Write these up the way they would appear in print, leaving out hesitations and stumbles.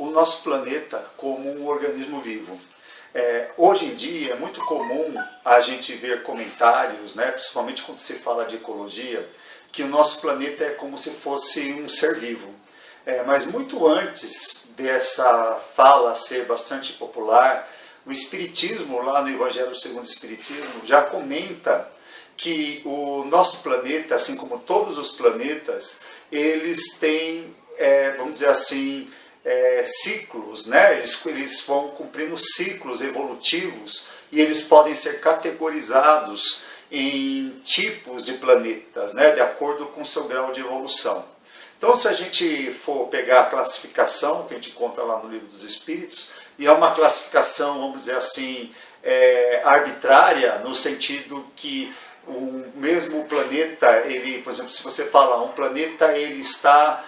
o nosso planeta como um organismo vivo. Hoje em dia é muito comum a gente ver comentários, né, principalmente quando se fala de ecologia, que o nosso planeta é como se fosse um ser vivo. Mas muito antes dessa fala ser bastante popular, o Espiritismo, lá no Evangelho segundo o Espiritismo, já comenta que o nosso planeta, assim como todos os planetas, eles têm, vamos dizer assim, ciclos, né? Eles vão cumprindo ciclos evolutivos e eles podem ser categorizados em tipos de planetas, né? De acordo com o seu grau de evolução. Então, se a gente for pegar a classificação que a gente encontra lá no Livro dos Espíritos, e é uma classificação, vamos dizer assim, arbitrária, no sentido que o mesmo planeta, ele, por exemplo, se você fala um planeta, ele está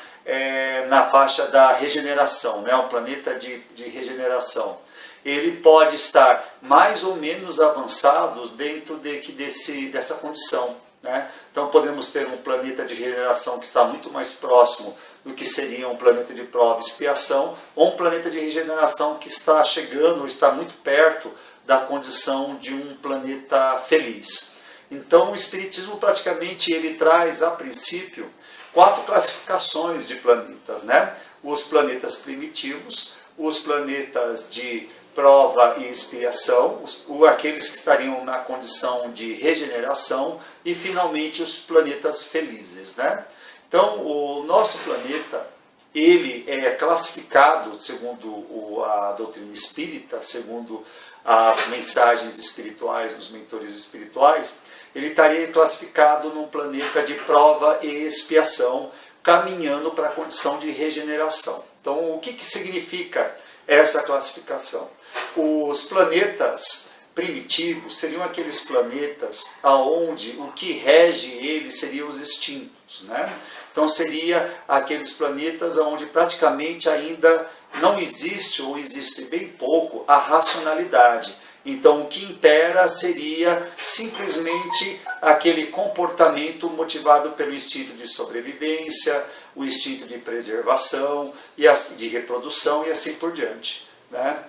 na faixa da regeneração, né? Um planeta de regeneração. Ele pode estar mais ou menos avançado dentro dessa condição, né? Então podemos ter um planeta de regeneração que está muito mais próximo do que seria um planeta de prova e expiação, ou um planeta de regeneração que está chegando ou está muito perto da condição de um planeta feliz. Então o Espiritismo praticamente ele traz a princípio 4 classificações de planetas, né? Os planetas primitivos, os planetas de prova e expiação, aqueles que estariam na condição de regeneração e finalmente os planetas felizes, né? Então o nosso planeta ele é classificado segundo a doutrina espírita, segundo as mensagens espirituais dos mentores espirituais, ele estaria classificado num planeta de prova e expiação, caminhando para a condição de regeneração. Então, o que significa essa classificação? Os planetas primitivos seriam aqueles planetas onde o que rege eles seriam os instintos, né? Então, seria aqueles planetas onde praticamente ainda não existe, ou existe bem pouco, a racionalidade. Então, o que impera seria simplesmente aquele comportamento motivado pelo instinto de sobrevivência, o instinto de preservação, de reprodução e assim por diante, né?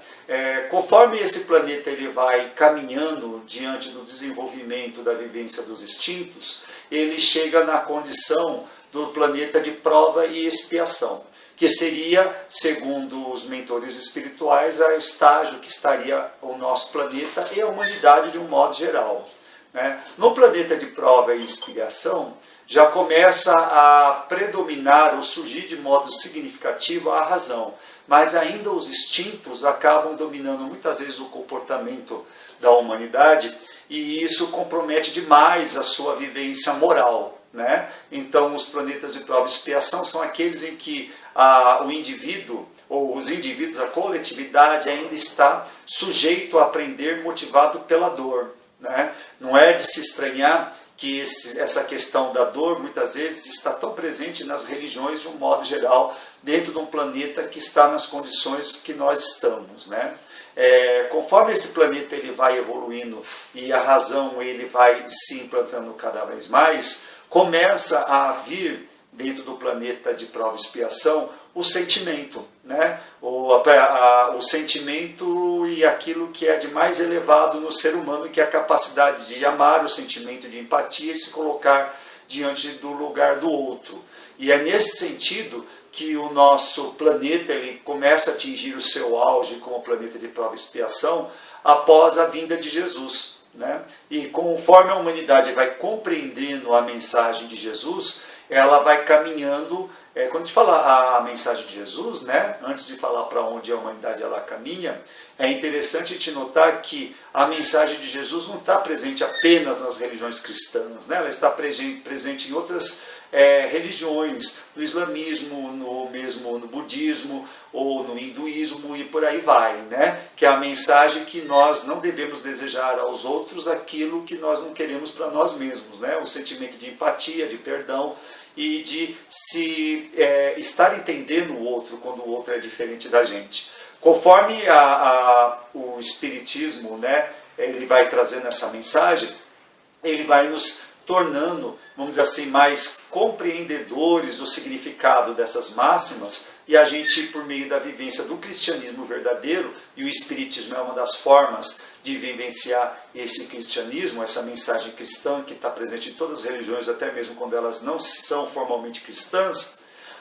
Conforme esse planeta ele vai caminhando diante do desenvolvimento da vivência dos instintos, ele chega na condição do planeta de prova e expiação, que seria, segundo os mentores espirituais, o estágio que estaria o nosso planeta e a humanidade de um modo geral, né? No planeta de prova e expiação, já começa a predominar ou surgir de modo significativo a razão, mas ainda os instintos acabam dominando muitas vezes o comportamento da humanidade e isso compromete demais a sua vivência moral, né? Então, os planetas de prova e expiação são aqueles em que o indivíduo, ou os indivíduos, a coletividade ainda está sujeito a aprender motivado pela dor, né? Não é de se estranhar que essa questão da dor muitas vezes está tão presente nas religiões de um modo geral, dentro de um planeta que está nas condições que nós estamos, né? Conforme esse planeta ele vai evoluindo e a razão ele vai se implantando cada vez mais, começa a vir dentro do planeta de prova e expiação o sentimento, né? O sentimento e aquilo que é de mais elevado no ser humano, que é a capacidade de amar, o sentimento de empatia e se colocar diante do lugar do outro. E é nesse sentido que o nosso planeta ele começa a atingir o seu auge como planeta de prova e expiação após a vinda de Jesus, né? E conforme a humanidade vai compreendendo a mensagem de Jesus, ela vai caminhando. Quando a gente fala a mensagem de Jesus, né, antes de falar para onde a humanidade ela caminha, é interessante te notar que a mensagem de Jesus não está presente apenas nas religiões cristãs, né? Ela está presente em outras religiões, no islamismo, no budismo, ou no hinduísmo e por aí vai, né? Que é a mensagem que nós não devemos desejar aos outros aquilo que nós não queremos para nós mesmos, né? O sentimento de empatia, de perdão e de estar entendendo o outro quando o outro é diferente da gente. Conforme o Espiritismo, né, ele vai trazendo essa mensagem, ele vai nos tornando, vamos dizer assim, mais compreendedores do significado dessas máximas, e a gente, por meio da vivência do cristianismo verdadeiro, e o espiritismo é uma das formas de vivenciar esse cristianismo, essa mensagem cristã que está presente em todas as religiões, até mesmo quando elas não são formalmente cristãs,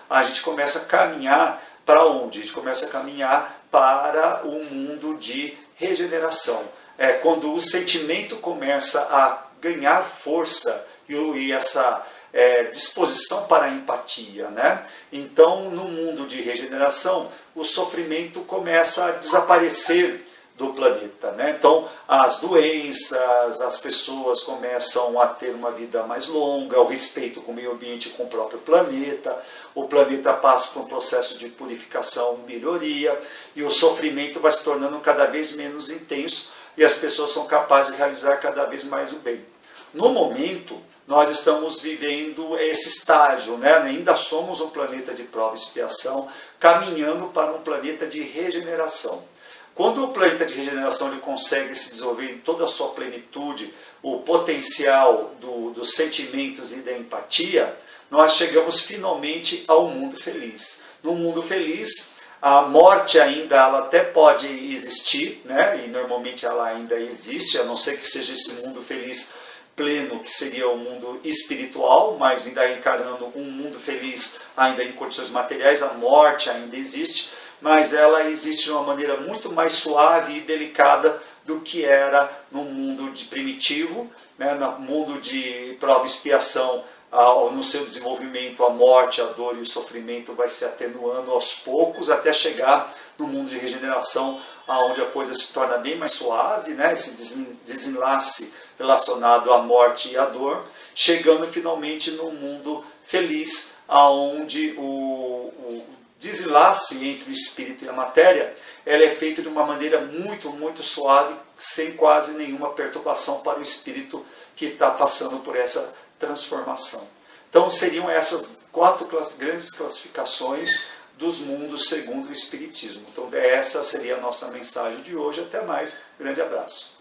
a gente começa a caminhar para onde? A gente começa a caminhar para um mundo de regeneração. É quando o sentimento começa a ganhar força e essa disposição para a empatia, né? Então, no mundo de regeneração, o sofrimento começa a desaparecer do planeta, né? Então, as doenças, as pessoas começam a ter uma vida mais longa, o respeito com o meio ambiente e com o próprio planeta, o planeta passa por um processo de purificação, melhoria, e o sofrimento vai se tornando cada vez menos intenso, e as pessoas são capazes de realizar cada vez mais o bem. No momento, nós estamos vivendo esse estágio, né? Ainda somos um planeta de prova e expiação, caminhando para um planeta de regeneração. Quando o planeta de regeneração ele consegue se desenvolver em toda a sua plenitude, o potencial dos sentimentos e da empatia, nós chegamos finalmente ao mundo feliz. No mundo feliz, a morte ainda ela até pode existir, né? E normalmente ela ainda existe, a não ser que seja esse mundo feliz pleno, que seria o mundo espiritual, mas ainda encarando um mundo feliz ainda em condições materiais, a morte ainda existe, mas ela existe de uma maneira muito mais suave e delicada do que era no mundo primitivo, né? No mundo de prova e expiação, no seu desenvolvimento, a morte, a dor e o sofrimento vai se atenuando aos poucos até chegar no mundo de regeneração, onde a coisa se torna bem mais suave, né? Esse desenlace relacionado à morte e à dor, chegando finalmente no mundo feliz, onde o desenlace entre o espírito e a matéria ela é feito de uma maneira muito, muito suave, sem quase nenhuma perturbação para o espírito que está passando por essa transformação. Então seriam essas 4 grandes classificações dos mundos segundo o Espiritismo. Então essa seria a nossa mensagem de hoje. Até mais. Grande abraço.